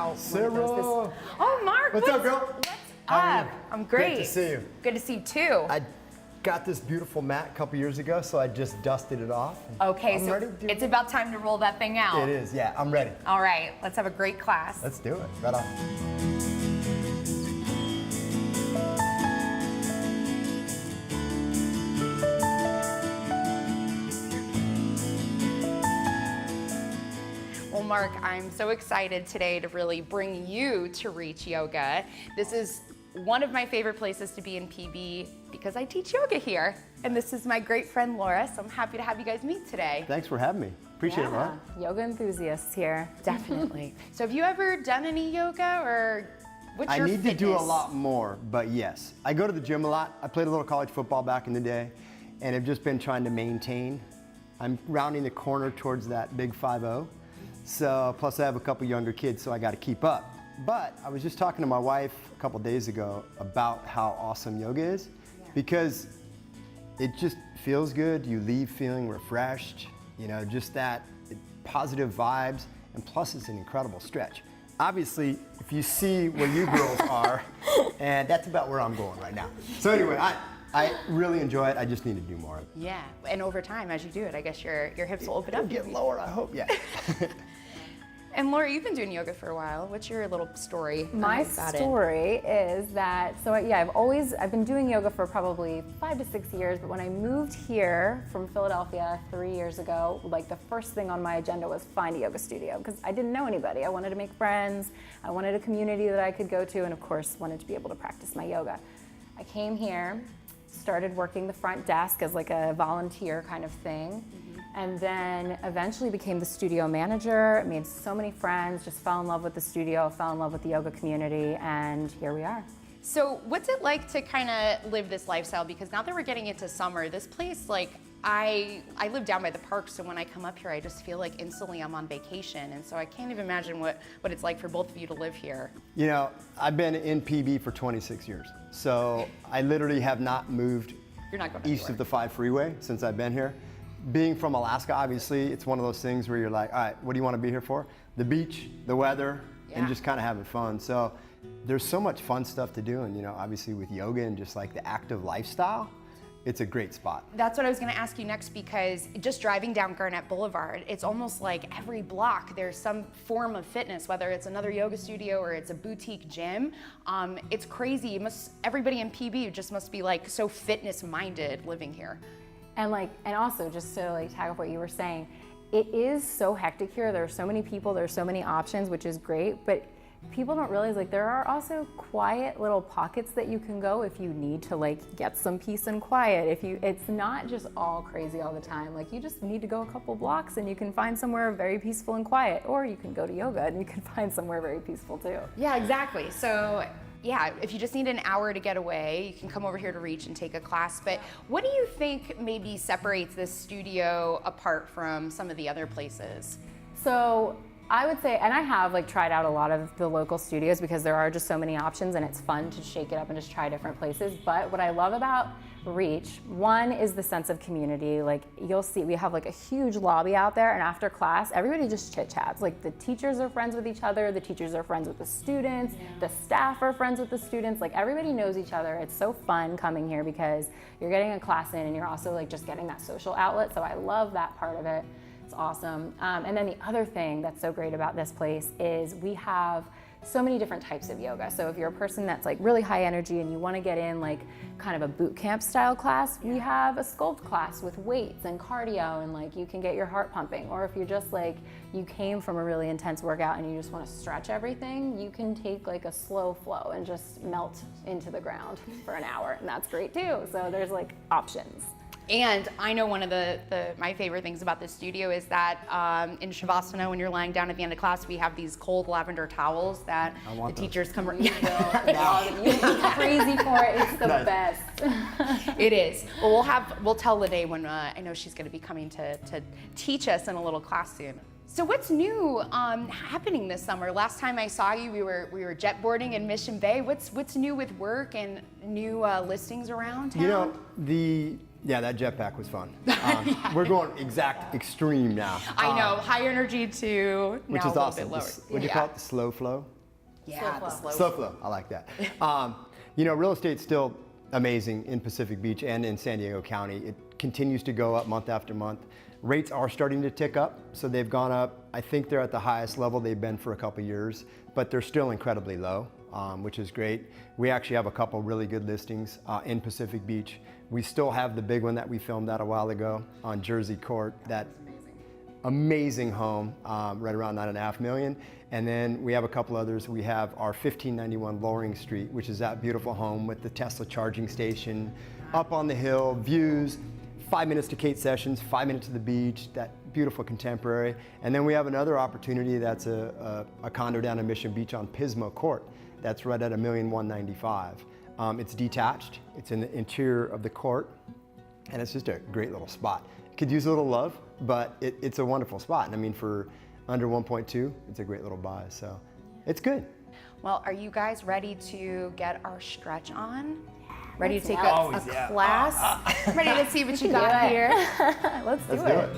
out. Sarah! Oh, Mark! What's up, girl? What's How are up? you? I'm great. Great to see you. Good to see you too. I got this beautiful mat a couple years ago, so I just dusted it off. Okay, I'm so ready to do it's about time to roll that thing out. It is, yeah, I'm ready. All right, let's have a great class. Let's do it, right on. Well, Mark, I'm so excited today to really bring you to Reach Yoga. This is one of my favorite places to be in PB because I teach yoga here. And this is my great friend Laura, so I'm happy to have you guys meet today. Thanks for having me. Appreciate it, Laura. Yoga enthusiasts here. Definitely. So have you ever done any yoga, or what's your I need to do a fitness? lot more, but yes. I go to the gym a lot. I played a little college football back in the day, and I've just been trying to maintain. I'm rounding the corner towards that big 5-0. So, plus I have a couple younger kids, so I got to keep up. But I was just talking to my wife a couple days ago about how awesome yoga is, because it just feels good. You leave feeling refreshed, you know, just that positive vibes, and plus it's an incredible stretch. Obviously, if you see where you girls are, and that's about where I'm going right now. So anyway, I really enjoy it. I just need to do more of it. Yeah, and over time, as you do it, I guess your hips will open It'll up. get lower, I hope, yeah. And Laura, you've been doing yoga for a while. What's your little story? My about story is that, I've been doing yoga for probably 5 to 6 years, but when I moved here from Philadelphia 3 years ago, like the first thing on my agenda was find a yoga studio, because I didn't know anybody. I wanted to make friends, I wanted a community that I could go to, and of course wanted to be able to practice my yoga. I came here, started working the front desk as like a volunteer kind of thing. And then eventually became the studio manager, made so many friends, just fell in love with the studio, fell in love with the yoga community, and here we are. So what's it like to kind of live this lifestyle? Because now that we're getting into summer, this place, like, I live down by the park, so when I come up here, I just feel like instantly I'm on vacation. And so I can't even imagine what it's like for both of you to live here. You know, I've been in PB for 26 years, so I literally have not moved You're not going east anywhere. of the 5 freeway since I've been here. Being from Alaska, obviously, it's one of those things where you're like, all right, what do you want to be here for? The beach, the weather, and Yeah. just kind of having fun. So there's so much fun stuff to do, and you know, obviously with yoga and just like the active lifestyle, it's a great spot. That's what I was going to ask you next, because just driving down Garnett Boulevard, it's almost like every block there's some form of fitness, whether it's another yoga studio or it's a boutique gym. It's crazy. Everybody in PB just must be like so fitness minded living here. And also, just to like tag off what you were saying, it is so hectic here. There are so many people, there are so many options, which is great, but people don't realize like there are also quiet little pockets that you can go if you need to like get some peace and quiet. It's not just all crazy all the time. Like you just need to go a couple blocks and you can find somewhere very peaceful and quiet, or you can go to yoga and you can find somewhere very peaceful too. Yeah, exactly. So yeah, if you just need an hour to get away, you can come over here to Reach and take a class. But what do you think maybe separates this studio apart from some of the other places? So I would say, and I have like tried out a lot of the local studios because there are just so many options and it's fun to shake it up and just try different places. But what I love about Reach, one is the sense of community. Like you'll see, we have like a huge lobby out there, and after class, everybody just chit chats. Like the teachers are friends with each other, the teachers are friends with the students, the staff are friends with the students. Like everybody knows each other. It's so fun coming here because you're getting a class in and you're also like just getting that social outlet. So I love that part of it. It's awesome. And then the other thing that's so great about this place is we have so many different types of yoga. So if you're a person that's like really high energy and you want to get in like kind of a boot camp style class, we have a sculpt class with weights and cardio, and like you can get your heart pumping. Or if you're just like, you came from a really intense workout and you just want to stretch everything, you can take like a slow flow and just melt into the ground for an hour, and that's great too. So there's like options. And I know one of my favorite things about this studio is that in Shavasana, when you're lying down at the end of class, we have these cold lavender towels that the teachers come. You'd be crazy for it. It's the best. It is. Well, we'll tell Lede when I know she's going to be coming to teach us in a little class soon. So what's new happening this summer? Last time I saw you, we were jet boarding in Mission Bay. What's new with work and new listings around town? You know, that jetpack was fun. We're going extreme now. I know, high energy to which now is a awesome. little bit lower. What do you call it? The slow flow? Yeah, the slow. Slow flow, I like that. You know, real estate's still amazing in Pacific Beach and in San Diego County. It continues to go up month after month. Rates are starting to tick up, so they've gone up. I think they're at the highest level they've been for a couple years, but they're still incredibly low, which is great. We actually have a couple really good listings in Pacific Beach. We still have the big one that we filmed out a while ago on Jersey Court. That amazing home, right around $9.5 million. And then we have a couple others. We have our 1591 Loring Street, which is that beautiful home with the Tesla charging station, up on the hill, views, 5 minutes to Kate Sessions, 5 minutes to the beach, that beautiful contemporary. And then we have another opportunity that's a condo down in Mission Beach on Pismo Court. That's right at $1,195,000. It's detached, it's in the interior of the court, and it's just a great little spot. Could use a little love, but it's a wonderful spot. And I mean, for under 1.2, it's a great little buy, so it's good. Well, are you guys ready to get our stretch on? Ready to take Always, a yeah. class? Ready to see what you got here? Let's do Let's it. do it.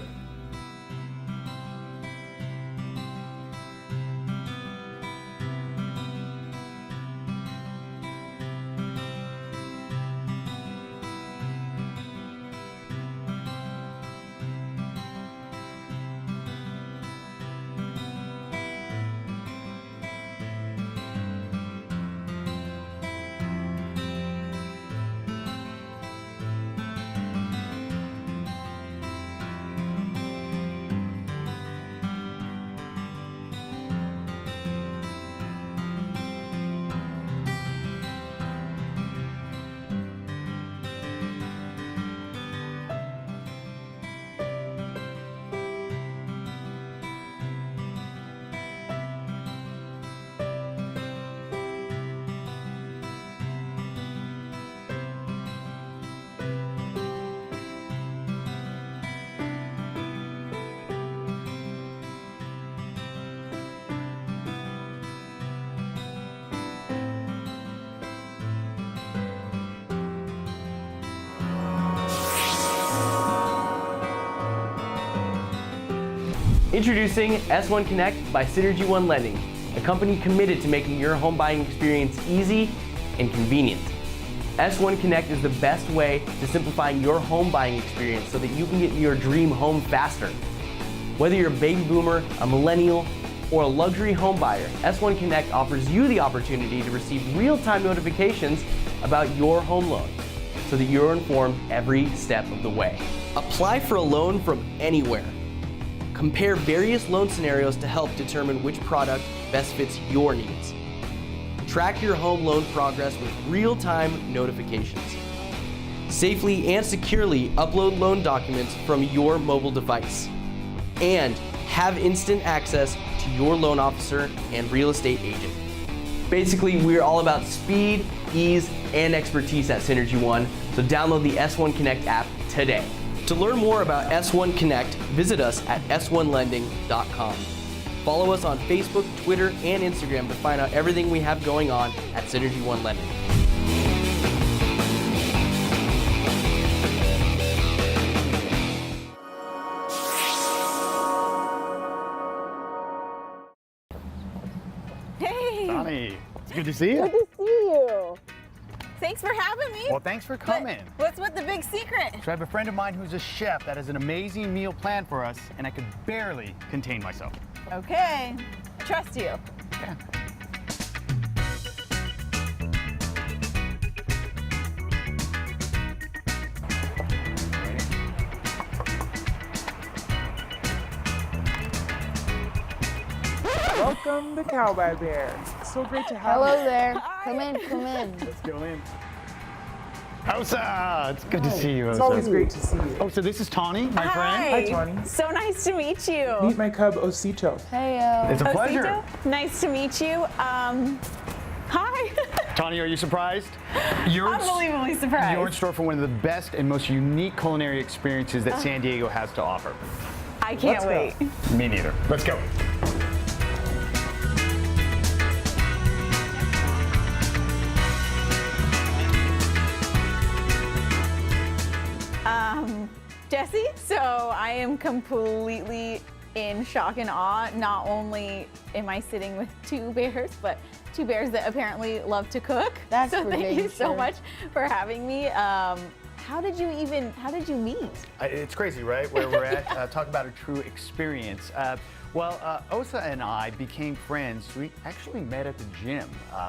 Introducing S1 Connect by Synergy One Lending, a company committed to making your home buying experience easy and convenient. S1 Connect is the best way to simplifying your home buying experience so that you can get your dream home faster. Whether you're a baby boomer, a millennial, or a luxury home buyer, S1 Connect offers you the opportunity to receive real-time notifications about your home loan so that you're informed every step of the way. Apply for a loan from anywhere. Compare various loan scenarios to help determine which product best fits your needs. Track your home loan progress with real-time notifications. Safely and securely upload loan documents from your mobile device. And have instant access to your loan officer and real estate agent. Basically, we're all about speed, ease, and expertise at Synergy One, so download the S1 Connect app today. To learn more about S1 Connect, visit us at s1lending.com. Follow us on Facebook, Twitter, and Instagram to find out everything we have going on at Synergy One Lending. Hey! Tawnie, it's good to see you. Good to see you. Thanks for having me. Well, thanks for coming. What's with the big secret? So I have a friend of mine who's a chef that has an amazing meal planned for us, and I could barely contain myself. Okay, I trust you. Yeah. Welcome to Cowboy Bear. So great to have Hello you. there. Come in, come in. Let's go in. Osa, it's good to see you, It's Osa. always great to see you. Oh, so this is Tawnie, my friend. Hi, Tawnie. So nice to meet you. Meet my cub, Osito. Heyo. It's a pleasure. Osito, nice to meet you. Hi. Tawnie, are you surprised? You're Unbelievably surprised. You're in store for one of the best and most unique culinary experiences that San Diego has to offer. I can't wait. Me neither. Let's go. Jesse, so I am completely in shock and awe. Not only am I sitting with two bears, but two bears that apparently love to cook. That's so for thank you so sure. much for having me. How did you meet? It's crazy, right? Where we're at, talk about a true experience. Osa and I became friends. We actually met at the gym.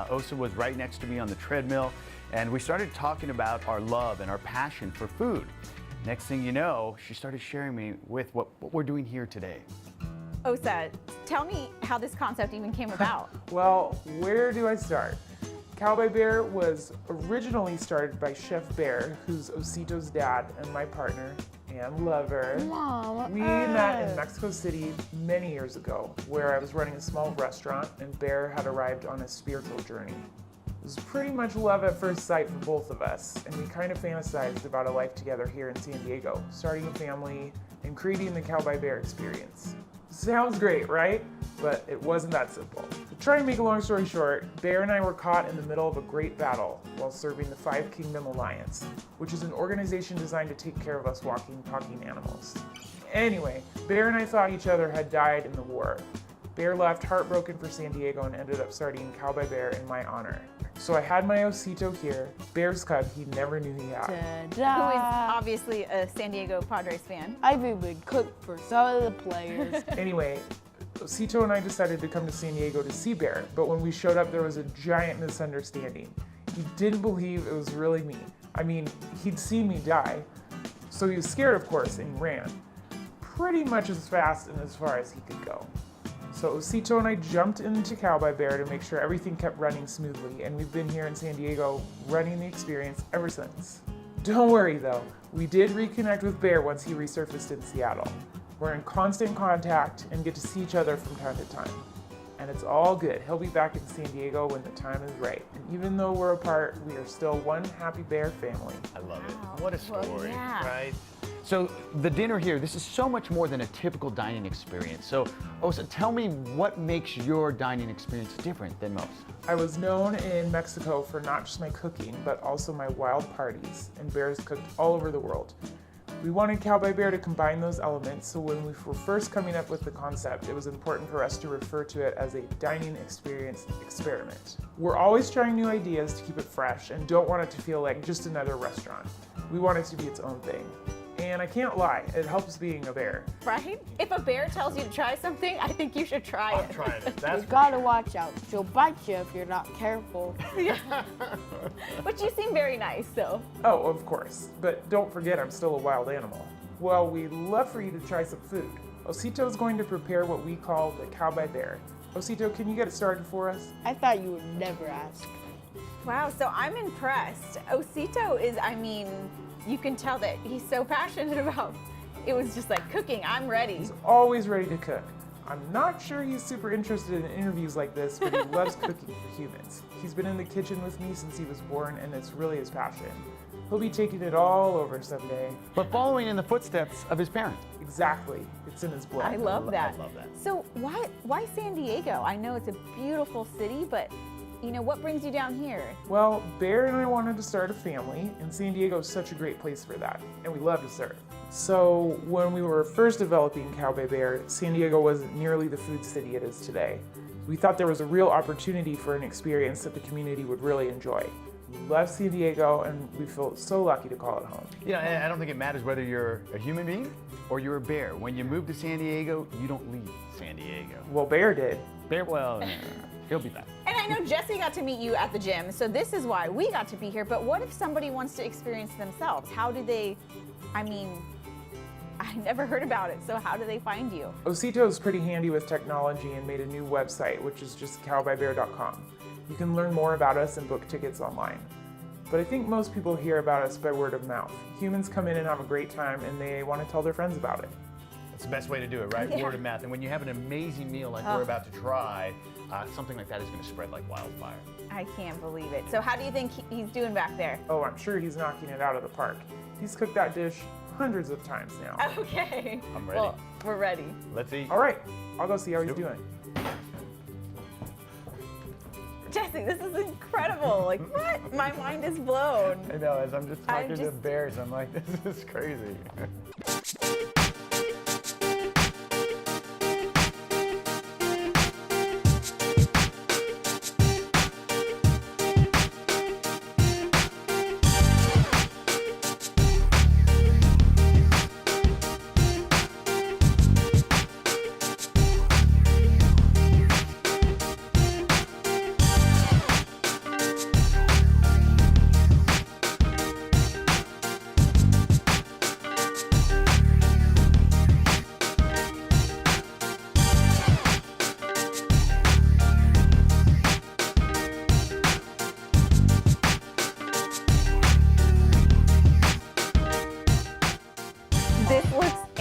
Osa was right next to me on the treadmill, and we started talking about our love and our passion for food. Next thing you know, she started sharing me with what we're doing here today. Osa, tell me how this concept even came about. Well, where do I start? Cow by Bear was originally started by Chef Bear, who's Osito's dad and my partner and lover. Mom, We met in Mexico City many years ago, where I was running a small restaurant and Bear had arrived on a spiritual journey. It was pretty much love at first sight for both of us, and we kind of fantasized about a life together here in San Diego, starting a family and creating the Cow by Bear experience. Sounds great, right? But it wasn't that simple. To try and make a long story short, Bear and I were caught in the middle of a great battle while serving the Five Kingdom Alliance, which is an organization designed to take care of us walking, talking animals. Anyway, Bear and I thought each other had died in the war. Bear left heartbroken for San Diego and ended up starting Cow by Bear in my honor. So I had my Osito here, Bear's cub he never knew he had. Who is obviously a San Diego Padres fan. I've even cooked for some of the players. Anyway, Osito and I decided to come to San Diego to see Bear, but when we showed up there was a giant misunderstanding. He didn't believe it was really me. I mean, he'd seen me die. So he was scared, of course, and he ran. Pretty much as fast and as far as he could go. So Osito and I jumped into Cow by Bear to make sure everything kept running smoothly, and we've been here in San Diego running the experience ever since. Don't worry though, we did reconnect with Bear once he resurfaced in Seattle. We're in constant contact and get to see each other from time to time. And it's all good. He'll be back in San Diego when the time is right. And even though we're apart, we are still one happy bear family. I love Wow. it. What a Well, story, yeah. right? So the dinner here, this is so much more than a typical dining experience. So Osa, tell me what makes your dining experience different than most? I was known in Mexico for not just my cooking, but also my wild parties, and bears cooked all over the world. We wanted Cow by Bear to combine those elements, so when we were first coming up with the concept, it was important for us to refer to it as a dining experience experiment. We're always trying new ideas to keep it fresh and don't want it to feel like just another restaurant. We want it to be its own thing. And I can't lie, it helps being a bear. Right? If a bear tells you to try something, I think you should try it. I'm trying it. That's You gotta watch out. She'll bite you if you're not careful. But you seem very nice, so. Oh, of course, but don't forget I'm still a wild animal. Well, we'd love for you to try some food. Osito's going to prepare what we call the Cow by Bear. Osito, can you get it started for us? I thought you would never ask. Wow, so I'm impressed. Osito is, I mean, you can tell that he's so passionate about, it was just like cooking, I'm ready. He's always ready to cook. I'm not sure he's super interested in interviews like this, but he loves cooking for humans. He's been in the kitchen with me since he was born, and it's really his passion. He'll be taking it all over someday. But following in the footsteps of his parents. Exactly. It's in his blood. I love that. I love that. So why San Diego? I know it's a beautiful city, but you know, what brings you down here? Well, Bear and I wanted to start a family, and San Diego is such a great place for that, and we love to serve. So when we were first developing Cow by Bear, San Diego wasn't nearly the food city it is today. We thought there was a real opportunity for an experience that the community would really enjoy. We love San Diego, and we feel so lucky to call it home. You know, I don't think it matters whether you're a human being or you're a bear. When you move to San Diego, you don't leave San Diego. Well, Bear did. Bear, well, no. He'll be back. And I know Jesse got to meet you at the gym, so this is why we got to be here. But what if somebody wants to experience themselves? How do they, I mean, I never heard about it, so how do they find you? Osito is pretty handy with technology and made a new website, which is just cowbybear.com. You can learn more about us and book tickets online. But I think most people hear about us by word of mouth. Humans come in and have a great time, and they want to tell their friends about it. That's the best way to do it, right? Yeah. Word of mouth. And when you have an amazing meal like we're about to try, something like that is going to spread like wildfire. I can't believe it. So how do you think he's doing back there? Oh, I'm sure he's knocking it out of the park. He's cooked that dish hundreds of times now. Okay. I'm ready. Well, we're ready. Let's eat. All right, I'll go see how he's Nope. doing. Jesse, this is incredible. Like, what? My mind is blown. I know, as I'm just talking to just- bears, I'm like, this is crazy.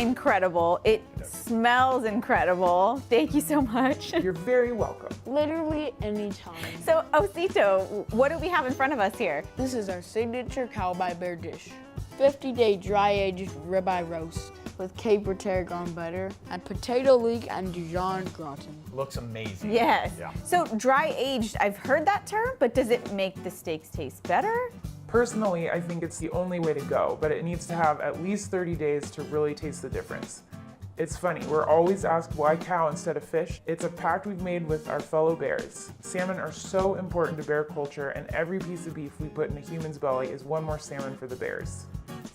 incredible. It smells incredible. Thank you so much. You're very welcome. Literally anytime. So, Osito, what do we have in front of us here? This is our signature cow by bear dish. 50-day dry-aged ribeye roast with caper tarragon butter and potato leek and Dijon gratin. Looks amazing. Yes. Yeah. So, dry aged, I've heard that term, but does it make the steaks taste better? Personally, I think it's the only way to go, but it needs to have at least 30 days to really taste the difference. It's funny, we're always asked why cow instead of fish. It's a pact we've made with our fellow bears. Salmon are so important to bear culture, and every piece of beef we put in a human's belly is one more salmon for the bears.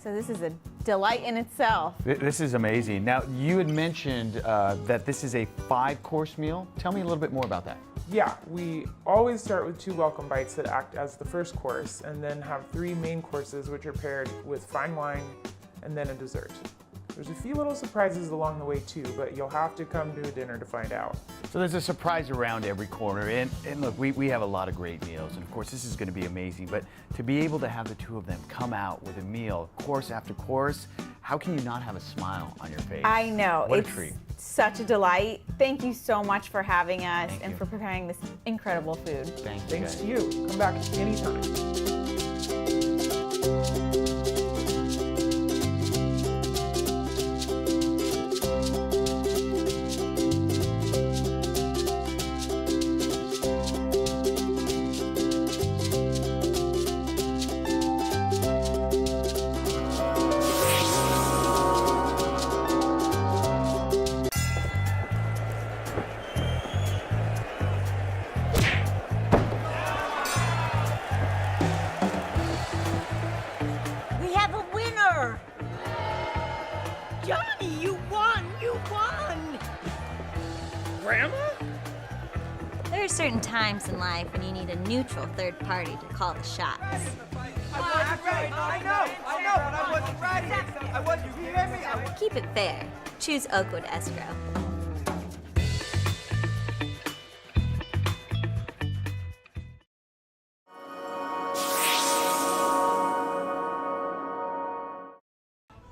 So this is a delight in itself. This is amazing. Now, you had mentioned that this is a 5-course meal. Tell me a little bit more about that. Yeah, we always start with 2 welcome bites that act as the first course, and then have 3 main courses which are paired with fine wine and then a dessert. There's a few little surprises along the way too, but you'll have to come to a dinner to find out. So there's a surprise around every corner, and look, we have a lot of great meals, and of course this is going to be amazing, but to be able to have the 2 of them come out with a meal, course after course, how can you not have a smile on your face? I know. What it's a treat. Such a delight. Thank you so much for having us Thank and you. for preparing this incredible food. Thank you, Thanks guys. to you. Come back anytime. We have a winner! Johnny, you won! You won! Grandma? There are certain times in life when you need a neutral third party to call the shots. I wasn't ready. I know, but I wasn't ready. I wasn't, you hear me? Keep it fair. Choose Oakwood Escrow.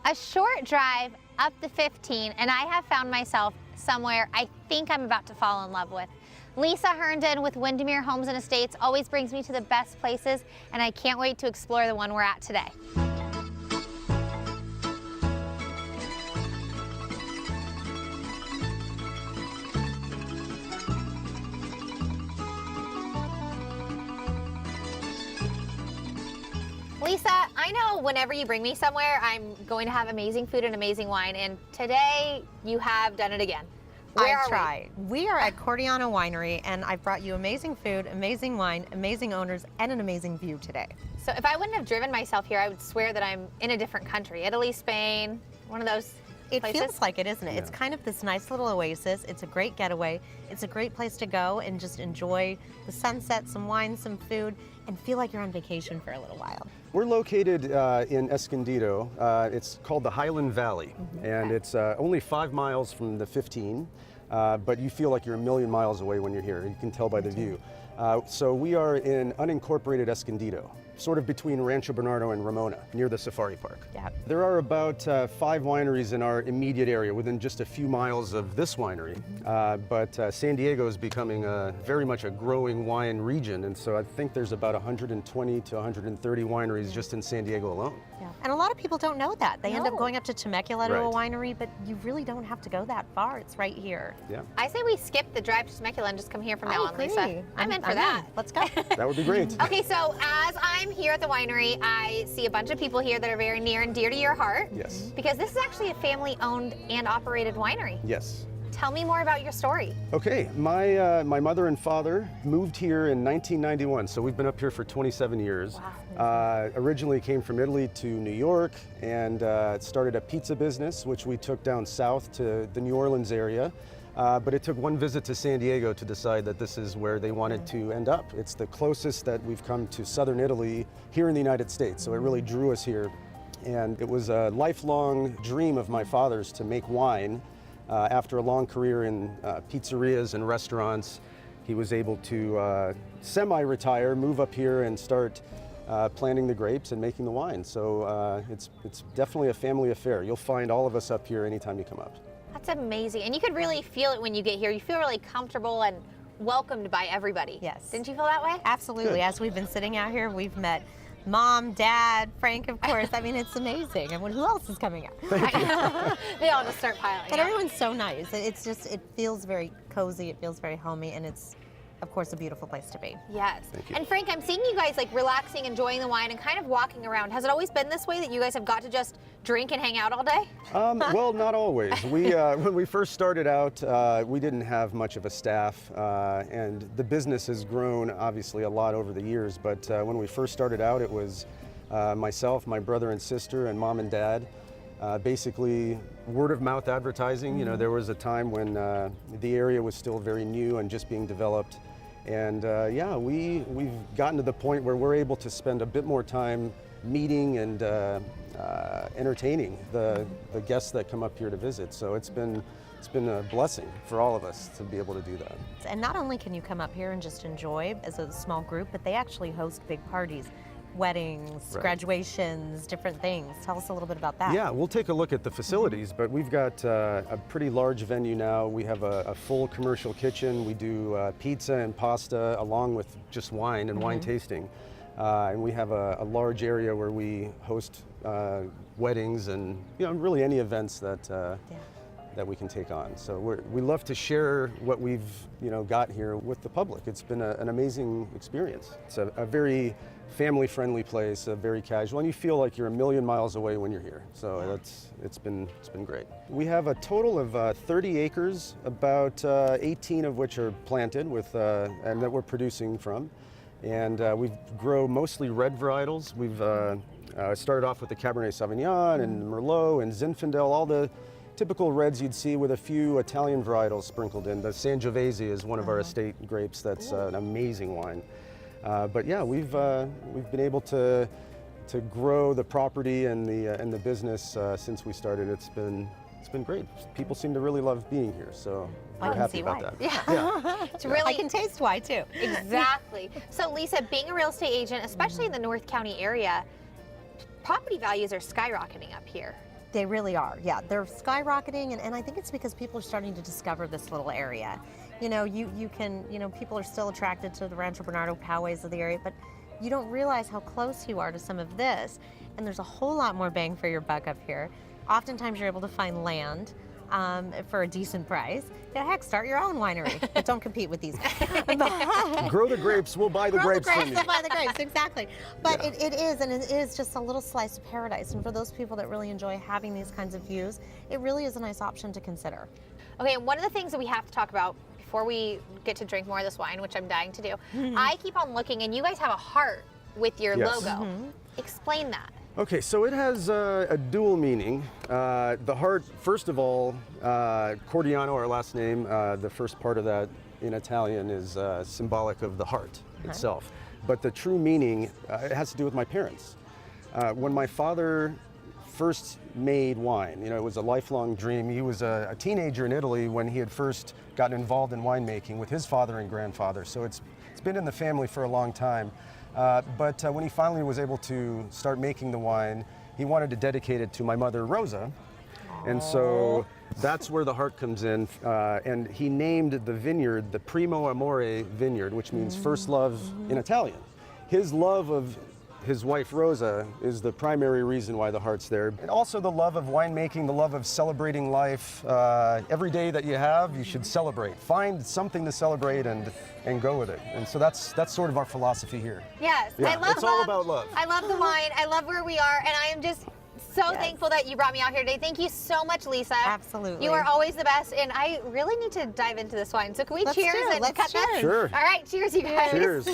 A short drive up the 15, and I have found myself somewhere I think I'm about to fall in love with. Lisa Herndon with Windermere Homes and Estates always brings me to the best places, and I can't wait to explore the one we're at today. Lisa, I know whenever you bring me somewhere, I'm going to have amazing food and amazing wine, and today you have done it again. Where I are tried. We are at Cordiano Winery, and I've brought you amazing food, amazing wine, amazing owners, and an amazing view today. So if I wouldn't have driven myself here, I would swear that I'm in a different country. Italy, Spain, one of those It places. feels like it, isn't it? It's kind of this nice little oasis. It's a great getaway. It's a great place to go and just enjoy the sunset, some wine, some food, and feel like you're on vacation for a little while. We're located in Escondido. It's called the Highland Valley, and it's only 5 miles from the 15, but you feel like you're a million miles away when you're here. You can tell by the view. So we are in unincorporated Escondido, sort of between Rancho Bernardo and Ramona, near the safari park. Yeah. There are about 5 wineries in our immediate area, within just a few miles of this winery. But San Diego is becoming very much a growing wine region, and so I think there's about 120 to 130 wineries just in San Diego alone. Yeah. And a lot of people don't know that. They end up No. going up to Temecula to a Right. winery, but you really don't have to go that far. It's right here. Yeah, I say we skip the drive to Temecula and just come here from now I on, agree. Lisa. I'm in for that. Let's go. that would be great. Okay, so as I'm here at the winery, I see a bunch of people here that are very near and dear to your heart. Yes. Because this is actually a family-owned and operated winery. Yes. Tell me more about your story. Okay, my mother and father moved here in 1991, so we've been up here for 27 years. Originally came from Italy to New York and started a pizza business, which we took down south to the New Orleans area. But it took one visit to San Diego to decide that this is where they wanted to end up. It's the closest that we've come to southern Italy here in the United States, so it really drew us here. And it was a lifelong dream of my father's to make wine. After a long career in pizzerias and restaurants, he was able to semi-retire, move up here and start planting the grapes and making the wine. So it's definitely a family affair. You'll find all of us up here anytime you come up. That's amazing. And you could really feel it when you get here. You feel really comfortable and welcomed by everybody. Yes. Didn't you feel that way? Absolutely. As we've been sitting out here, we've met Mom, Dad, Frank, of course. I mean, it's amazing. And who else is coming out? They all just start piling But up. everyone's so nice. It's just, it feels very cozy. It feels very homey, and it's, of course, a beautiful place to be. Yes. Thank you. And Frank, I'm seeing you guys like relaxing, enjoying the wine, and kind of walking around. Has it always been this way that you guys have got to just drink and hang out all day? Well, not always. When we first started out, we didn't have much of a staff, and the business has grown obviously a lot over the years. But when we first started out, it was myself, my brother and sister, and Mom and Dad. Basically, word of mouth advertising. You know, there was a time when the area was still very new and just being developed. And yeah, we've gotten to the point where we're able to spend a bit more time meeting and entertaining the guests that come up here to visit. So it's been a blessing for all of us to be able to do that. And not only can you come up here and just enjoy as a small group, but they actually host big parties. Weddings, Right. graduations, different things. Tell us a little bit about that. Yeah, we'll take a look at the facilities, but we've got a pretty large venue now. We have a full commercial kitchen. We do pizza and pasta along with just wine and wine tasting. And we have a large area where we host weddings and really any events that we can take on. So we love to share what we've got here with the public. It's been an amazing experience. It's a very family-friendly place, very casual, and you feel like you're a million miles away when you're here. So it's been great. We have a total of 30 acres, about 18 of which are planted with and that we're producing from. And we grow mostly red varietals. We've started off with the Cabernet Sauvignon and Merlot and Zinfandel, all the typical reds you'd see with a few Italian varietals sprinkled in. The Sangiovese is one of our estate grapes that's an amazing wine. But yeah, we've been able to grow the property and the business since we started. It's been great. People seem to really love being here, so we're happy about that. Yeah. It's really. I can taste why too. Exactly. So Lisa, being a real estate agent, especially in the North County area, property values are skyrocketing up here. They really are. Yeah, they're skyrocketing, and I think it's because people are starting to discover this little area. You can, people are still attracted to the Rancho Bernardo powways of the area, but you don't realize how close you are to some of this. And there's a whole lot more bang for your buck up here. Oftentimes you're able to find land for a decent price. Yeah, heck, start your own winery, but don't compete with these guys. Grow the grapes, we'll buy the grapes from you. We'll buy the grapes, exactly. But it is just a little slice of paradise. And for those people that really enjoy having these kinds of views, it really is a nice option to consider. Okay, and one of the things that we have to talk about before we get to drink more of this wine, which I'm dying to do, I keep on looking, and you guys have a heart with your logo. Explain that. Okay, so it has a dual meaning. The heart, first of all, Cordiano, our last name, the first part of that in Italian is symbolic of the heart itself. But the true meaning, it has to do with my parents. When my father first made wine, it was a lifelong dream. He was a teenager in Italy when he had first gotten involved in winemaking with his father and grandfather. So it's been in the family for a long time. But when he finally was able to start making the wine, he wanted to dedicate it to my mother, Rosa. And so that's where the heart comes in. And he named the vineyard the Primo Amore Vineyard, which means first love in Italian. His love of his wife, Rosa, is the primary reason why the heart's there. And also the love of winemaking, the love of celebrating life. Every day that you have, you should celebrate. Find something to celebrate and go with it. And so that's sort of our philosophy here. Yes, Yeah, I love it's all about love. I love the wine. I love where we are, and I am just so thankful that you brought me out here today. Thank you so much, Lisa. Absolutely. You are always the best, and I really need to dive into this wine. So can we Let's cheers do it. and Let's cut that? cheers. Sure. All right, cheers, you guys. Cheers.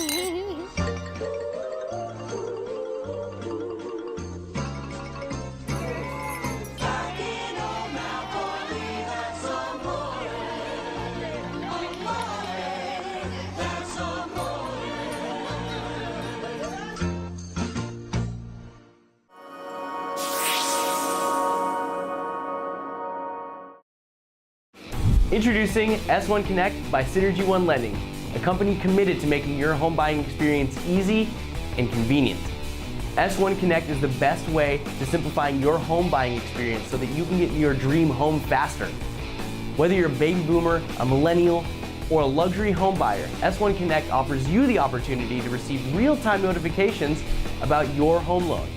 Introducing S1 Connect by Synergy One Lending, a company committed to making your home buying experience easy and convenient. S1 Connect is the best way to simplifying your home buying experience so that you can get in your dream home faster. Whether you're a baby boomer, a millennial, or a luxury home buyer, S1 Connect offers you the opportunity to receive real-time notifications about your home loan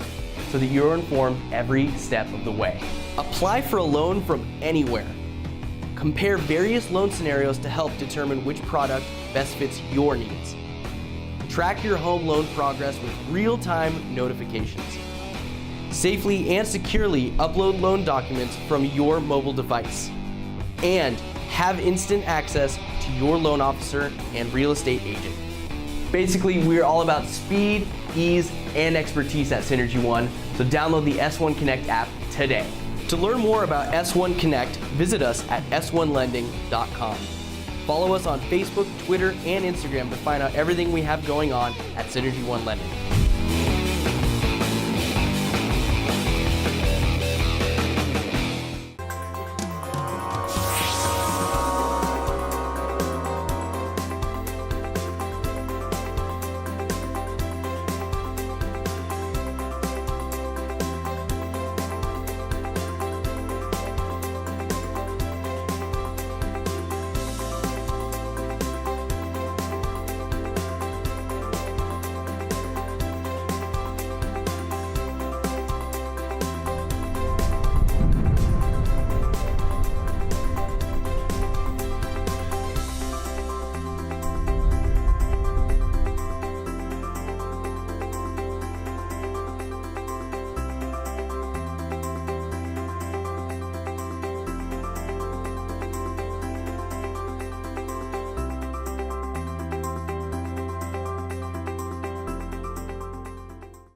so that you're informed every step of the way. Apply for a loan from anywhere. Compare various loan scenarios to help determine which product best fits your needs. Track your home loan progress with real-time notifications. Safely and securely upload loan documents from your mobile device. And have instant access to your loan officer and real estate agent. Basically, we're all about speed, ease, and expertise at Synergy One, so download the S1 Connect app today. To learn more about S1 Connect, visit us at s1lending.com. Follow us on Facebook, Twitter, and Instagram to find out everything we have going on at Synergy One Lending.